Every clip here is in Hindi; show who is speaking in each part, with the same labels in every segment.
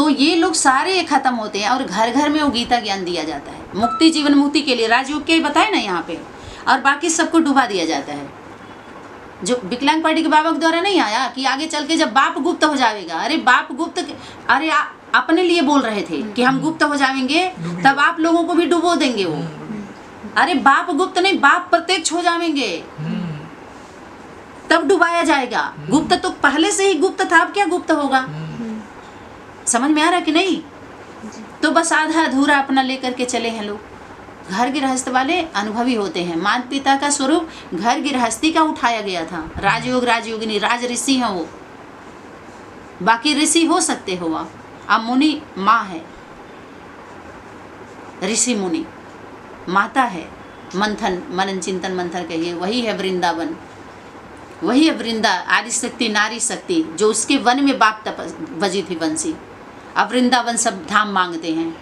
Speaker 1: तो ये लोग सारे खत्म होते हैं और घर घर में वो गीता ज्ञान दिया जाता है। मुक्ति जीवन मुक्ति के लिए राजयोग के बताए ना यहाँ पे, और बाकी सबको डुबा दिया जाता है। जो विकलांग पार्टी के बाबा के द्वारा नहीं आया कि आगे चल के जब बाप गुप्त हो जाएगा, अरे बाप गुप्त, अरे अपने लिए बोल रहे थे कि हम गुप्त हो जाएंगे तब आप लोगों को भी डुबो देंगे वो। अरे बाप गुप्त नहीं, बाप प्रत्यक्ष हो जाएंगे तब डुबाया जाएगा। गुप्त तो पहले से ही गुप्त था, अब क्या गुप्त होगा? समझ में आ रहा कि नहीं? तो बस आधा अधूरा अपना लेकर के चले हैं लोग। घर गृहस्थ वाले अनुभवी होते हैं। माता पिता का स्वरूप घर गृहस्थी का उठाया गया था। राजयोग राजयोगिनी राज ऋषि हैं वो, बाकी ऋषि हो सकते हो आप। अब मुनि माँ है, ऋषि मुनि माता है। मंथन मनन चिंतन मंथन कहिए, वही है वृंदावन, वही है वृंदा आदि शक्ति नारी शक्ति, जो उसके वन में बाप बजी थी बंसी। अब वृंदावन सब धाम मांगते हैं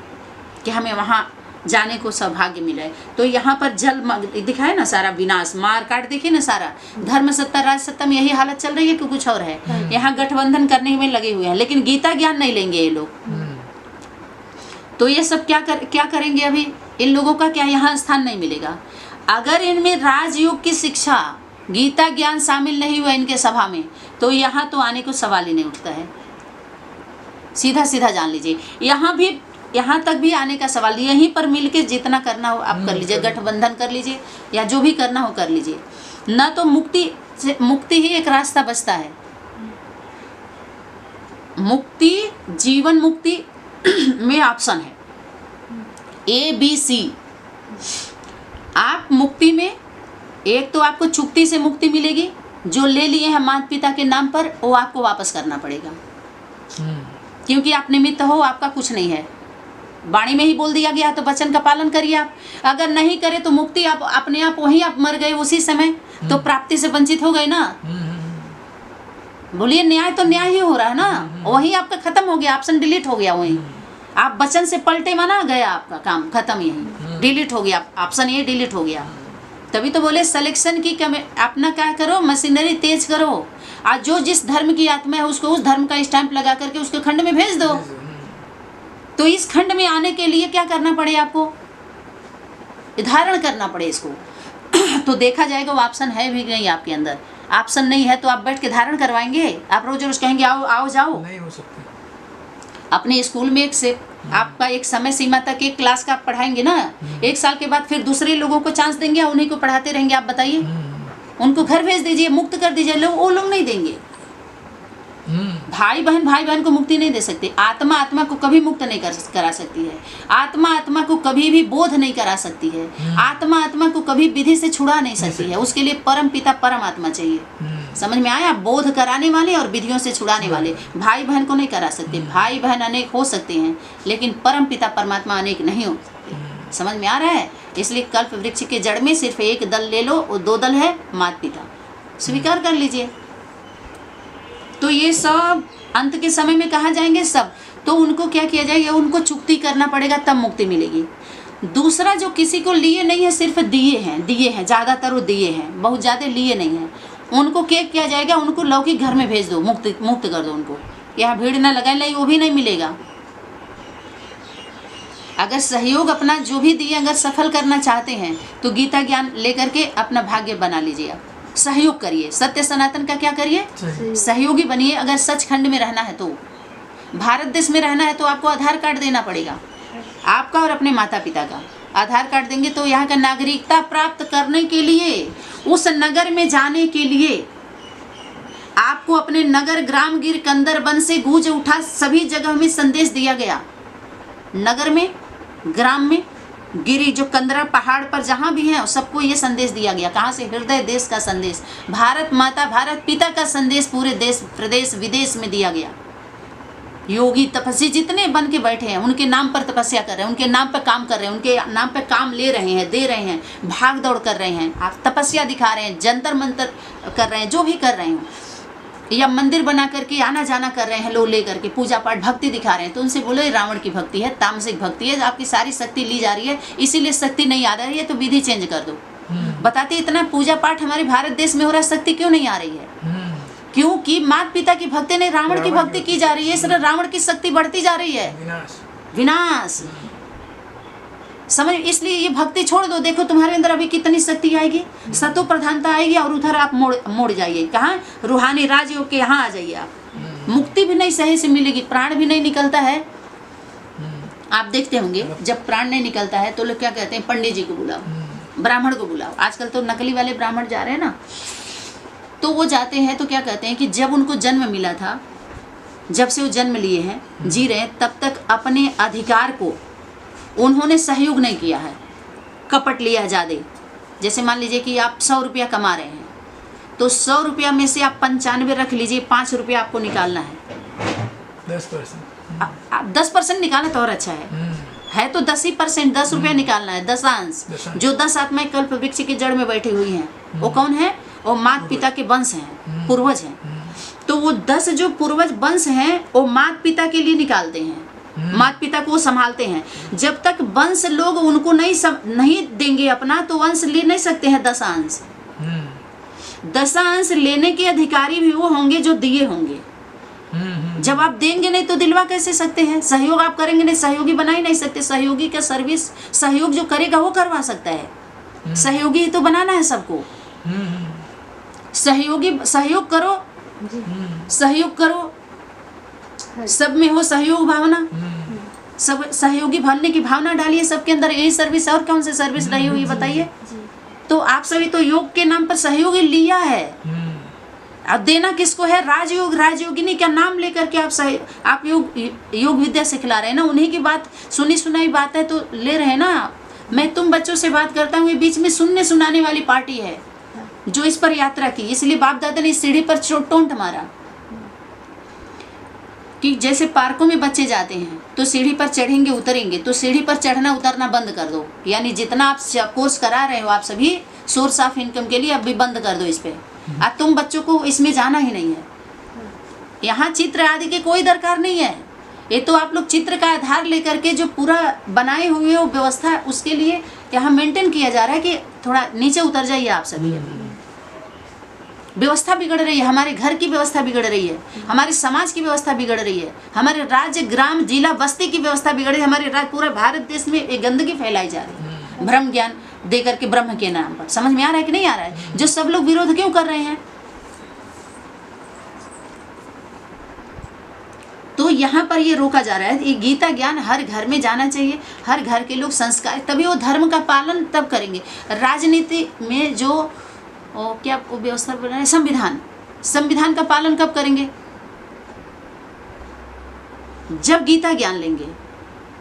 Speaker 1: कि हमें वहाँ जाने को सौभाग्य मिले। तो यहाँ पर जल दिखाए ना, सारा विनाश मार काट देखिए ना, सारा धर्म सत्ता राज सत्ता में यही हालत चल रही है कि कुछ और है। यहाँ गठबंधन करने में लगे हुए हैं, लेकिन गीता ज्ञान नहीं लेंगे ये लोग। तो ये सब क्या करेंगे? अभी इन लोगों का क्या यहाँ स्थान नहीं मिलेगा? अगर इनमें राजयोग की शिक्षा गीता ज्ञान शामिल नहीं हुआ इनके सभा में, तो यहाँ तो आने को सवाल ही नहीं उठता है। सीधा सीधा जान लीजिए, यहाँ तक भी आने का सवाल। यहीं पर मिलके जितना करना हो आप कर लीजिए, गठबंधन कर लीजिए या जो भी करना हो कर लीजिए। न तो मुक्ति ही एक रास्ता बचता है। मुक्ति जीवन मुक्ति में ऑप्शन है ABC। आप मुक्ति में एक तो आपको चुक्ति से मुक्ति मिलेगी, जो ले लिए हैं माता पिता के नाम पर वो आपको वापस करना पड़ेगा, क्योंकि आप निमित्त हो, आपका कुछ नहीं है। वाणी में ही बोल दिया गया तो वचन का पालन करिए आप। अगर नहीं करे तो मुक्ति आप अपने आप वहीं आप मर गए उसी समय, तो प्राप्ति से वंचित हो गए ना। बोलिए न्याय तो न्याय ही हो रहा है ना, वही आपका खत्म हो गया, ऑप्शन डिलीट हो गया। वहीं आप वचन से पलटे माना गया, आपका काम खत्म, यही डिलीट हो गया, ऑप्शन ये डिलीट हो गया। तभी तो बोले सिलेक्शन की अपना क्या करो, मशीनरी तेज करो, आज जो जिस धर्म की आत्मा है उसको उस धर्म का स्टैंप लगा करके उसके खंड में भेज दो। तो इस खंड में आने के लिए क्या करना पड़े आपको? धारण करना पड़े इसको। तो देखा जाएगा वो ऑप्शन है भी नहीं आपके अंदर। ऑप्शन नहीं है तो आप बैठ के धारण करवाएंगे? आप रोज रोज कहेंगे आओ आओ जाओ? नहीं हो सकता। अपने स्कूल में आपका एक समय सीमा तक एक क्लास का आप पढ़ाएंगे ना, 1 साल के बाद फिर दूसरे लोगों को चांस देंगे या उन्हीं को पढ़ाते रहेंगे? आप बताइए। उनको घर भेज दीजिए, मुक्त कर दीजिए, वो लोग नहीं देंगे। भाई बहन को मुक्ति नहीं दे सकते। आत्मा आत्मा को कभी मुक्त नहीं करा सकती है। आत्मा आत्मा को कभी भी बोध नहीं करा सकती है। आत्मा आत्मा को कभी विधि से छुड़ा नहीं सकती है। उसके लिए परम पिता परम आत्मा चाहिए। समझ में आया? बोध कराने वाले और विधियों से छुड़ाने वाले भाई बहन को नहीं करा सकते। भाई बहन अनेक हो सकते हैं, लेकिन परम पिता परमात्मा अनेक नहीं हो सकते। समझ में आ रहा है? इसलिए कल्प वृक्ष के जड़ में सिर्फ एक दल ले लो, वो 2 दल है माता पिता, स्वीकार कर लीजिए। तो ये सब अंत के समय में कहा जाएंगे सब, तो उनको क्या किया जाएगा? उनको चुक्ति करना पड़ेगा, तब मुक्ति मिलेगी। दूसरा जो किसी को लिए नहीं है, सिर्फ दिए हैं, ज़्यादातर वो दिए हैं, बहुत ज़्यादा लिए नहीं हैं, उनको क्या किया जाएगा? उनको लौकिक घर में भेज दो, मुक्त कर दो उनको। यहाँ भीड़ ना लगाए, नहीं वो भी नहीं मिलेगा। अगर सहयोग अपना जो भी दिए अगर सफल करना चाहते हैं तो गीता ज्ञान लेकर के अपना भाग्य बना लीजिए। आप सहयोग करिए, सत्य सनातन का क्या करिए? सहयोगी बनिए। अगर सचखंड में रहना है तो, भारत देश में रहना है तो आपको आधार कार्ड देना पड़ेगा, आपका और अपने माता पिता का। आधार कार्ड देंगे तो यहाँ का नागरिकता प्राप्त करने के लिए, उस नगर में जाने के लिए आपको अपने नगर ग्राम गिर कंदर वन से गूंज उठा सभी जगह में संदेश दिया गया। नगर में, ग्राम में, गिरी जो कंदरा पहाड़ पर जहाँ भी हैं सबको ये संदेश दिया गया। कहाँ से? हृदय देश का संदेश, भारत माता भारत पिता का संदेश पूरे देश प्रदेश विदेश में दिया गया। योगी तपस्वी जितने बन के बैठे हैं उनके नाम पर तपस्या कर रहे हैं, उनके नाम पर काम कर रहे हैं, उनके नाम पर काम ले रहे हैं, दे रहे हैं, भाग दौड़ कर रहे हैं, आप तपस्या दिखा रहे हैं, जंतर मंतर कर रहे हैं, जो भी कर रहे हैं, या मंदिर बना करके आना जाना कर रहे हैं लोग, लेकर के पूजा पाठ भक्ति दिखा रहे हैं। तो उनसे बोलो ये रावण की भक्ति है, तामसिक भक्ति है, आपकी सारी शक्ति ली जा रही है, इसीलिए शक्ति नहीं आ रही है, तो विधि चेंज कर दो। बताते इतना पूजा पाठ हमारे भारत देश में हो रहा है, शक्ति क्यों नहीं आ रही है? क्योंकि माता पिता की भक्ति नहीं, रावण की भक्ति की जा रही है, इसलिए रावण की शक्ति बढ़ती जा रही है, विनाश। समझ, इसलिए ये भक्ति छोड़ दो। देखो तुम्हारे अंदर अभी कितनी शक्ति आएगी, सतो प्रधानता आएगी, और उधर आप मोड़ जाइए कहाँ, रूहानी राजयोग के यहाँ आ जाइए आप। मुक्ति भी नहीं सही से मिलेगी, प्राण भी नहीं निकलता है। आप देखते होंगे जब प्राण नहीं निकलता है तो लोग क्या कहते हैं, पंडित जी को बुलाओ, ब्राह्मण को बुलाओ। आजकल तो नकली वाले ब्राह्मण जा रहे हैं ना, तो वो जाते हैं तो क्या कहते हैं कि जब उनको जन्म मिला था, जब से वो जन्म लिए हैं, जी रहे हैं, तब तक अपने अधिकार को उन्होंने सहयोग नहीं किया है, कपट लिया ज़्यादा। जैसे मान लीजिए कि आप 100 रुपया कमा रहे हैं, तो 100 रुपया में से आप 95 रख लीजिए, 5 रुपया आपको निकालना है। 10% निकालना तो और अच्छा है तो 10% 10 रुपया निकालना है, 10 जो 10 आत्माएं कल्प वृक्ष की जड़ में बैठी हुई हैं, वो कौन है? वो माता पिता के वंश हैं, पूर्वज हैं। तो वो 10 जो पूर्वज वंश हैं वो माता पिता के लिए निकालते हैं, माता पिता को संभालते हैं। जब तक वंश लोग उनको नहीं देंगे अपना, तो वंश ले नहीं सकते हैं 10 अंश। 10 अंश लेने के अधिकारी भी वो होंगे जो दिए होंगे। जब आप देंगे नहीं तो दिलवा कैसे सकते हैं? सहयोग आप करेंगे नहीं, सहयोगी बना ही नहीं सकते। सहयोगी का सर्विस, सहयोग जो करेगा वो करवा सकता है। सहयोगी तो बनाना है सबको। सहयोग करो, सहयोग करो, सब में हो सहयोग भावना, सब सहयोगी बनने की भावना डालिए सबके अंदर। यही सर्विस, और कौन सी सर्विस रही होगी बताइए? तो आप सभी तो योग के नाम पर सहयोगी लिया है। अब देना किसको है? राजयोग, राजयोगिनी का नाम लेकर के आप योग विद्या सिखला रहे हैं ना, उन्हीं की बात, सुनी सुनाई बात है तो ले रहे हैं ना। मैं तुम बच्चों से बात करता हूँ, ये बीच में सुनने सुनाने वाली पार्टी है जो इस पर यात्रा की। इसलिए बाप दादा ने इस सीढ़ी पर टोंट मारा कि जैसे पार्कों में बच्चे जाते हैं तो सीढ़ी पर चढ़ेंगे उतरेंगे, तो सीढ़ी पर चढ़ना उतरना बंद कर दो। यानी जितना आप कोर्स करा रहे हो आप सभी सोर्स ऑफ इनकम के लिए, अब भी बंद कर दो इस पे। अब तुम बच्चों को इसमें जाना ही नहीं है। यहाँ चित्र आदि की कोई दरकार नहीं है। ये तो आप लोग चित्र का आधार लेकर के जो पूरा बनाए हुए हो व्यवस्था, उसके लिए यहाँ मेंटेन किया जा रहा है कि थोड़ा नीचे उतर जाइए आप सभी। व्यवस्था बिगड़ रही है, हमारे घर की व्यवस्था बिगड़ रही है, हमारे समाज की व्यवस्था बिगड़ रही है, हमारे राज्य, ग्राम, जिला, बस्ती की व्यवस्था बिगड़ रही है। हमारे पूरे भारत देश में एक गंदगी फैलाई जा रही है भ्रम ज्ञान दे करके, ब्रह्म के नाम पर। समझ में आ रहा है कि नहीं आ रहा है? जो सब लोग विरोध क्यों कर रहे हैं? तो यहाँ पर ये रोका जा रहा है। ये गीता ज्ञान हर घर में जाना चाहिए। हर घर के लोग संस्कार, तभी वो धर्म का पालन तब करेंगे। राजनीति में जो क्या व्यवस्था बना है, संविधान का पालन कब करेंगे? जब गीता ज्ञान लेंगे।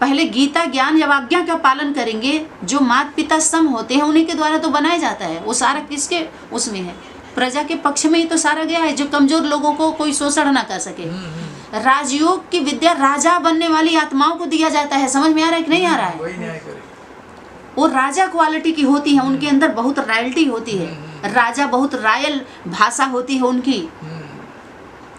Speaker 1: पहले गीता ज्ञान जब आज्ञा का पालन करेंगे, जो माता पिता सम होते हैं उन्हीं के द्वारा तो बनाया जाता है। वो सारा किसके उसमें है? प्रजा के पक्ष में ही तो सारा गया है, जो कमजोर लोगों को कोई शोषण ना कर सके। राजयोग की विद्या राजा बनने वाली आत्माओं को दिया जाता है। समझ में आ रहा है कि नहीं आ रहा है? वो राजा क्वालिटी की होती है, उनके अंदर बहुत रॉयल्टी होती है। राजा बहुत रॉयल भाषा होती है उनकी।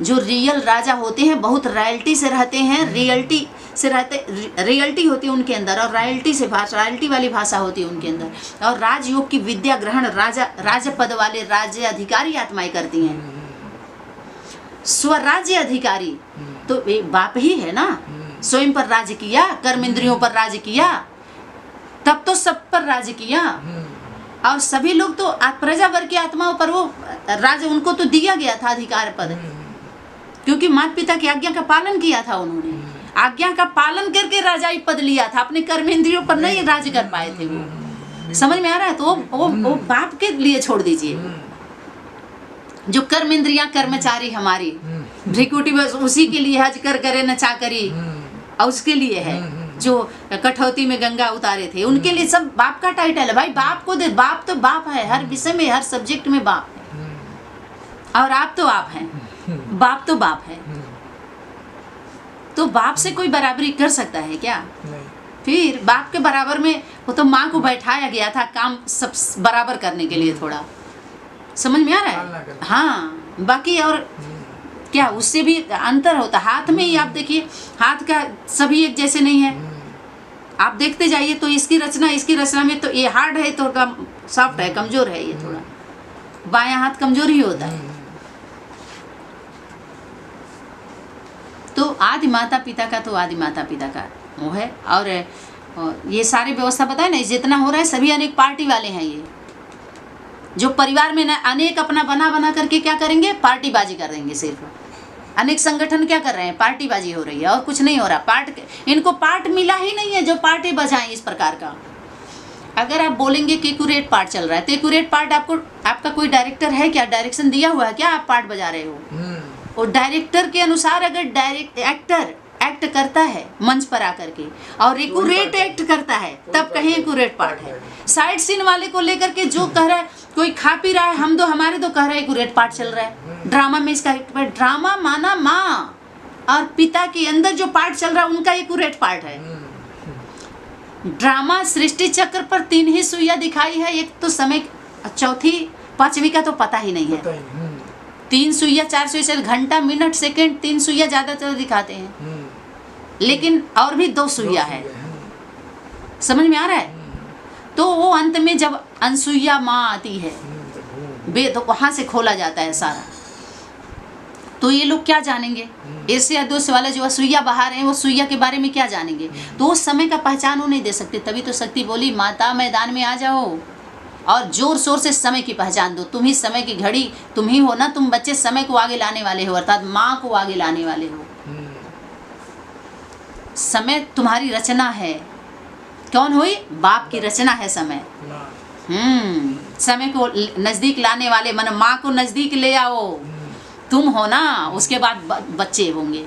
Speaker 1: जो रियल राजा होते हैं बहुत रॉयल्टी से रहते हैं, रियलिटी से रहते, रियलिटी होती है उनके अंदर, और रॉयल्टी वाली भाषा होती है उनके अंदर। और राजयोग की विद्या ग्रहण राजा पद वाले राज्य अधिकारी आत्माएं करती हैं। स्वराज्य अधिकारी तो बाप ही है ना। स्वयं पर राज्य किया, कर्म इंद्रियों पर राज्य किया, तब तो सब पर राज्य किया। और सभी लोग तो प्रजा वर्ग की आत्माओं पर वो राज्य उनको तो दिया गया था, अधिकार पद, क्योंकि माता पिता की आज्ञा का पालन किया था उन्होंने। आज्ञा का पालन करके राजाई पद लिया था, अपने कर्म इंद्रियों पर नहीं राज्य कर पाए थे वो। समझ में आ रहा है? तो वो बाप के लिए छोड़ दीजिए। जो कर्म इंद्रियां कर्मचारी हमारी भ्रिकुटी, बस उसी के लिए हज कर करे न चाकरी, और उसके लिए है जो कठौती में गंगा उतारे थे, उनके लिए सब बाप का टाइटल है। भाई बाप को दे, बाप तो बाप है, हर विषय में हर सब्जेक्ट में बाप है। और आप तो आप हैं, बाप तो बाप है। तो बाप से कोई बराबरी कर सकता है क्या? नहीं। फिर बाप के बराबर में वो तो माँ को बैठाया गया था काम सब बराबर करने के लिए। थोड़ा समझ में आ रहा है? हाँ, बाकी और क्या उससे भी अंतर होता। हाथ में ही आप देखिए, हाथ का सभी एक जैसे नहीं है। आप देखते जाइए तो इसकी रचना में तो ये हार्ड है, तो सॉफ्ट है, कमजोर है ये थोड़ा। बायां हाथ कमजोर ही होता है। तो आदि माता पिता का तो आदि माता पिता का वो है। और ये सारी व्यवस्था बताए ना, जितना हो रहा है सभी अनेक पार्टी वाले हैं। ये जो परिवार में ना अनेक अपना बना बना करके क्या करेंगे, पार्टीबाजी कर देंगे। सिर्फ अनेक संगठन क्या कर रहे हैं, पार्टीबाजी हो रही है और कुछ नहीं हो रहा। इनको पार्ट मिला ही नहीं है जो पार्टी बजाएं इस प्रकार का। अगर आप बोलेंगे कि एक्यूरेट पार्ट चल रहा है, तो एक्यूरेट पार्ट आपका कोई डायरेक्टर है क्या, डायरेक्शन दिया हुआ है क्या, आप पार्ट बजा रहे हो। और डायरेक्टर के अनुसार अगर एक्टर एक्ट करता है मंच पर आकर के और एक्यूरेट एक्ट करता है, तब कहीं एक्यूरेट पार्ट है। साइड सीन वाले को लेकर के जो कह रहा है, कोई खा पी रहा है, हम दो हमारे तो कह रहा है एक्यूरेट पार्ट चल रहा है। ड्रामा में इसका ड्रामा माना माँ और पिता के अंदर जो पार्ट चल रहा है उनका एक्यूरेट पार्ट है। ड्रामा सृष्टि चक्र पर 3 ही सुइयां दिखाई है, एक तो समय, चौथी 5वीं का तो पता ही नहीं है। 3 सुइयां 4 सुइयां घंटा मिनट सेकंड 3 सुइयां ज्यादातर दिखाते हैं, लेकिन और भी 2 सुइयां है। समझ में आ रहा है। तो वो अंत में जब अनसुईया माँ आती है वेद, वहां से खोला जाता है सारा। तो ये लोग क्या जानेंगे, ऐसे अदोष वाला जो सुइया बाहर है वो सुइया के बारे में क्या जानेंगे। तो उस समय का पहचान वो नहीं दे सकते। तभी तो शक्ति बोली, माता मैदान में आ जाओ और जोर शोर से समय की पहचान दो। तुम ही समय की घड़ी, तुम ही हो ना, तुम बच्चे समय को आगे लाने वाले हो, अर्थात माँ को आगे लाने वाले हो। समय तुम्हारी रचना है। कौन हुई, बाप की रचना है समय। समय को नजदीक लाने वाले, मन माँ को नजदीक ले आओ, तुम हो ना, उसके बाद बच्चे होंगे।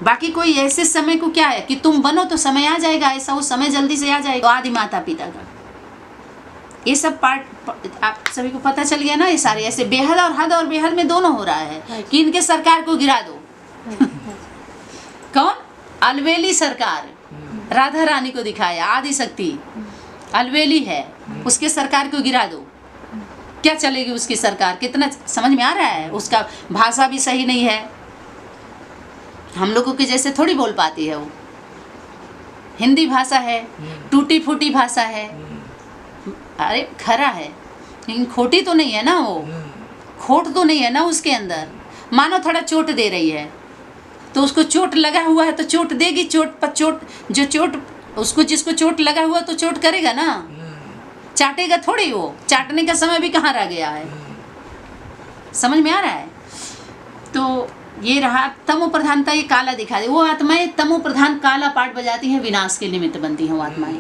Speaker 1: बाकी कोई ऐसे समय को क्या है कि तुम बनो तो समय आ जाएगा, ऐसा वो समय जल्दी से आ जाएगा। आदि माता पिता का ये सब पार्ट आप सभी को पता चल गया ना। ये सारे ऐसे बेहद और हद और बेहद में दोनों हो रहा है कि इनके सरकार को गिरा दो। कौन, अलवेली सरकार, राधा रानी को दिखाया, आदि शक्ति अलवेली है, उसके सरकार को गिरा दो। क्या चलेगी उसकी सरकार, कितना समझ में आ रहा है। उसका भाषा भी सही नहीं है, हम लोगों के जैसे थोड़ी बोल पाती है वो। हिंदी भाषा है, टूटी फूटी भाषा है। अरे खरा है लेकिन खोटी तो नहीं है ना, वो खोट तो नहीं है ना उसके अंदर। मानो थोड़ा चोट दे रही है तो उसको चोट लगा हुआ है तो चोट देगी, चोट पर चोट, जो चोट उसको, जिसको चोट लगा हुआ तो चोट करेगा ना, चाटेगा थोड़ी। वो चाटने का समय भी कहाँ रह गया है। समझ में आ रहा है। तो ये रहा तमो प्रधानता, ये काला दिखा दे। वो आत्माएं तमो प्रधान काला पाठ बजाती हैं, विनाश के निमित्त बनती हैं वो आत्माएं।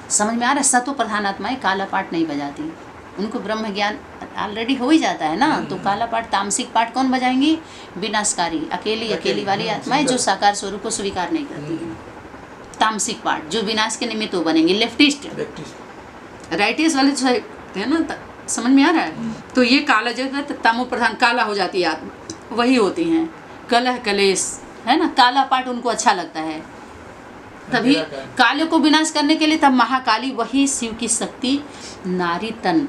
Speaker 1: समझ में आ रहा है। सतो प्रधान आत्माएं काला पाठ नहीं बजाती, उनको ब्रह्म ज्ञान ऑलरेडी हो ही जाता है ना। तो काला पाठ, तामसिक पाठ कौन बजाएंगी, विनाशकारी अकेली वाली आत्माएं जो साकार स्वरूप को स्वीकार नहीं करती हैं। तामसिक पाठ जो विनाश के निमित्त वो बनेंगे, लेफ्टिस्ट राइटिस्ट वाले जो है ना। समझ में आ रहा है। तो ये काला जगत तमो प्रधान काला हो जाती है आत्मा, वही होती हैं। कलह कलेश है ना, काला पाठ उनको अच्छा लगता है। तभी काले को विनाश करने के लिए तब महाकाली, वही शिव की शक्ति नारी तन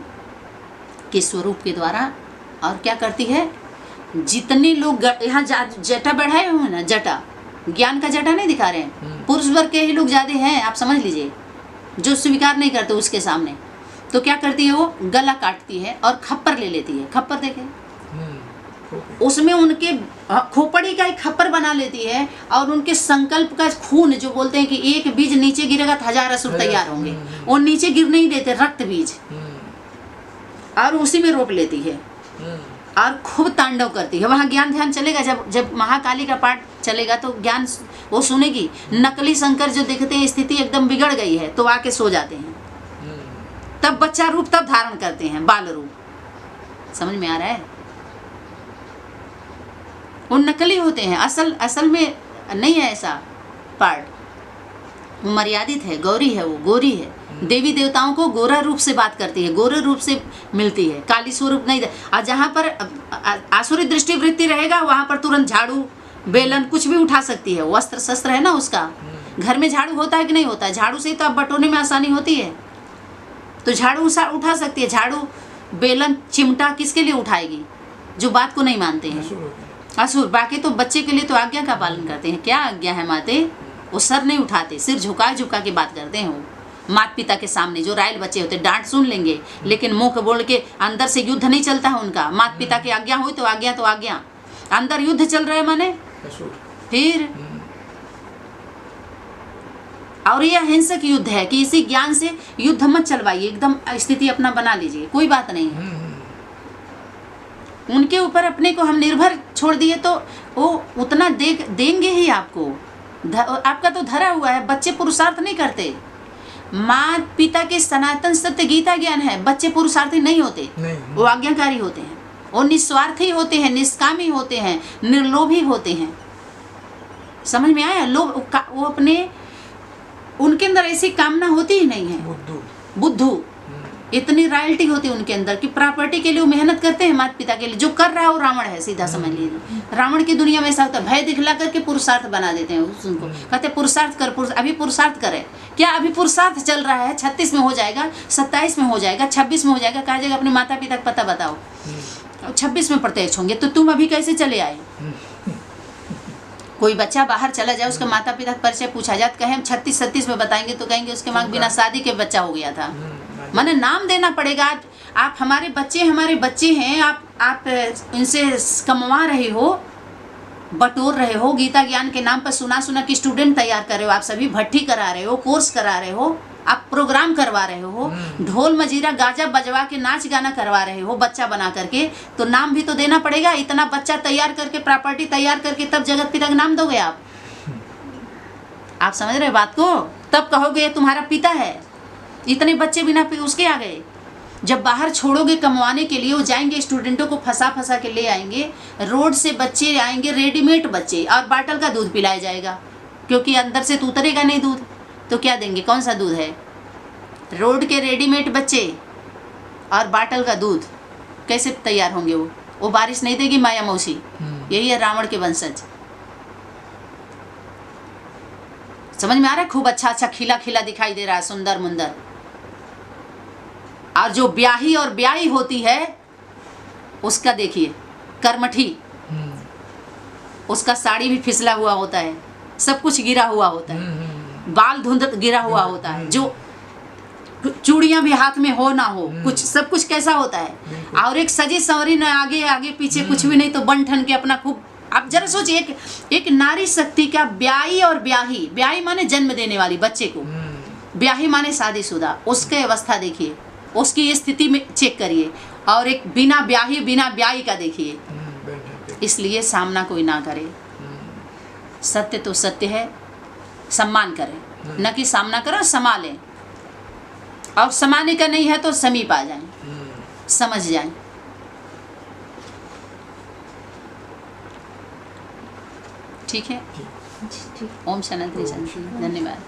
Speaker 1: के स्वरूप के द्वारा और क्या करती है। जितने लोग यहाँ जटा बढ़ाए हुए ना, जटा ज्ञान का जटा नहीं दिखा रहे हैं, पुरुष वर्ग के ही लोग ज्यादा हैं, आप समझ लीजिए, जो स्वीकार नहीं करते उसके सामने। तो क्या करती है वो, गला काटती है और खप्पर ले लेती है। खप्पर देखे, उसमें उनके खोपड़ी का एक खप्पर बना लेती है और उनके संकल्प का खून, जो बोलते हैं कि एक बीज नीचे गिरेगा तो 1000 असुर तैयार होंगे, वो नीचे गिर नहीं देते, रक्त बीज, और उसी में रोक लेती है और खूब तांडव करती है। वहाँ ज्ञान ध्यान चलेगा। जब महाकाली का पाठ चलेगा तो ज्ञान वो सुनेगी। नकली शंकर जो देखते हैं स्थिति एकदम बिगड़ गई है तो आके सो जाते हैं, तब बच्चा रूप तब धारण करते हैं, बाल रूप। समझ में आ रहा है। वो नकली होते हैं, असल में नहीं है ऐसा पार्ट। वो मर्यादित है, गौरी है, वो गोरी है। देवी देवताओं को गोरा रूप से बात करती है, गोरे रूप से मिलती है, काली स्वरूप नहीं। और जहाँ पर आसुरी दृष्टि वृत्ति रहेगा वहाँ पर तुरंत झाड़ू बेलन कुछ भी उठा सकती है। वस्त्र शस्त्र है ना उसका। घर में झाड़ू होता है कि नहीं होता है, झाड़ू से तो अब बटोरने में आसानी होती है, तो झाड़ू उठा सकती है। झाड़ू बेलन चिमटा किसके लिए उठाएगी, जो बात को नहीं मानते हैं, असुर। बाकी तो बच्चे के लिए तो आज्ञा का पालन करते हैं। क्या आज्ञा है माते, वो सर नहीं उठाते, सिर झुका के बात करते हैं। वो माता पिता के सामने जो रायल बच्चे होते डांट सुन लेंगे, लेकिन मुंह बोल के अंदर से युद्ध नहीं चलता है उनका। माता पिता की आज्ञा हुई तो आज्ञा, अंदर युद्ध चल रहा है माने फिर, और यह हिंसक युद्ध है कि इसी ज्ञान से युद्ध मत चलवाइए, एकदम स्थिति अपना बना लीजिए, कोई बात नहीं है। उनके ऊपर अपने को हम निर्भर छोड़ दिए तो वो उतना देंगे ही आपको। आपका तो धरा हुआ है, बच्चे पुरुषार्थ नहीं करते। माँ पिता के सनातन सत्य गीता ज्ञान है, बच्चे पुरुषार्थी नहीं होते, वो आज्ञाकारी होते हैं, वो निस्वार्थी होते हैं, निष्कामी होते हैं, निर्लोभी होते हैं। समझ में आया? लोभ वो अपने, उनके अंदर ऐसी कामना होती ही नहीं है। बुद्धू इतनी रॉयल्टी होती है उनके अंदर कि प्रॉपर्टी के लिए वो मेहनत करते हैं माता पिता के लिए। जो कर रहा है वो रावण है, सीधा समझ लीजिए। रावण की दुनिया में ऐसा होता है, भय दिखला करके पुरुषार्थ बना देते हैं उनको, कहते हैं पुरुषार्थ कर, अभी पुरुषार्थ करे। क्या अभी पुरुषार्थ चल रहा है? 36 में हो जाएगा, 27 में हो जाएगा, 26 में हो जाएगा, कहा जाएगा अपने माता पिता का पता बताओ, 26 में प्रत्यक्ष होंगे, तो तुम अभी कैसे चले आए? कोई बच्चा बाहर चला जाए, उसके माता पिता का परिचय पूछा जाए, कहे हम 36-37 में बताएंगे, तो कहेंगे उसके माँ बिना शादी के बच्चा हो गया था। माने नाम देना पड़ेगा। आप हमारे बच्चे हैं, आप इनसे कमवा रहे हो, बटोर रहे हो, गीता ज्ञान के नाम पर सुना कि स्टूडेंट तैयार कर रहे हो, आप सभी भट्टी करा रहे हो, कोर्स करा रहे हो, आप प्रोग्राम करवा रहे हो, ढोल मजीरा गाजा बजवा के नाच गाना करवा रहे हो बच्चा बना करके, तो नाम भी तो देना पड़ेगा। इतना बच्चा तैयार करके, प्रॉपर्टी तैयार करके, तब जगत पिता का नाम दोगे आप समझ रहे बात को? तब कहोगे ये तुम्हारा पिता है। इतने बच्चे बिना उसके आ गए। जब बाहर छोड़ोगे कमवाने के लिए, वो जाएंगे स्टूडेंटों को फंसा के ले आएंगे, रोड से बच्चे आएंगे, रेडीमेड बच्चे, और बाटल का दूध पिलाया जाएगा, क्योंकि अंदर से तो उतरेगा नहीं दूध, तो क्या देंगे? कौन सा दूध है? रोड के रेडीमेड बच्चे और बाटल का दूध, कैसे तैयार होंगे वो बारिश नहीं देगी माया मौसी। यही है रावण के वंशज। समझ में आ रहा है? खूब अच्छा खिला खिला दिखाई दे रहा है, सुंदर मुंदर। और जो ब्याही और ब्याही होती है, उसका देखिए कर्मठी, उसका साड़ी भी फिसला हुआ होता है, सब कुछ गिरा हुआ होता है, बाल धुंध गिरा हुआ होता है, जो चूड़ियां भी हाथ में हो ना हो, कुछ सब कुछ कैसा होता है। और एक सजी संवरी न, आगे आगे पीछे कुछ भी नहीं, तो बन ठन के अपना खूब। आप जरा सोचिए, एक नारी शक्ति का ब्याही और ब्याही, ब्याही माने जन्म देने वाली बच्चे को, ब्याही माने शादीशुदा, उसके अवस्था देखिए, उसकी स्थिति में चेक करिए, और एक बिना ब्याही का देखिए। इसलिए सामना कोई ना करे। सत्य तो सत्य है, सम्मान करें, न कि सामना करो, संभालें। और समाने का नहीं है तो समीप आ जाएं, समझ जाएं। ठीक है? ओम शांति शांति। धन्यवाद।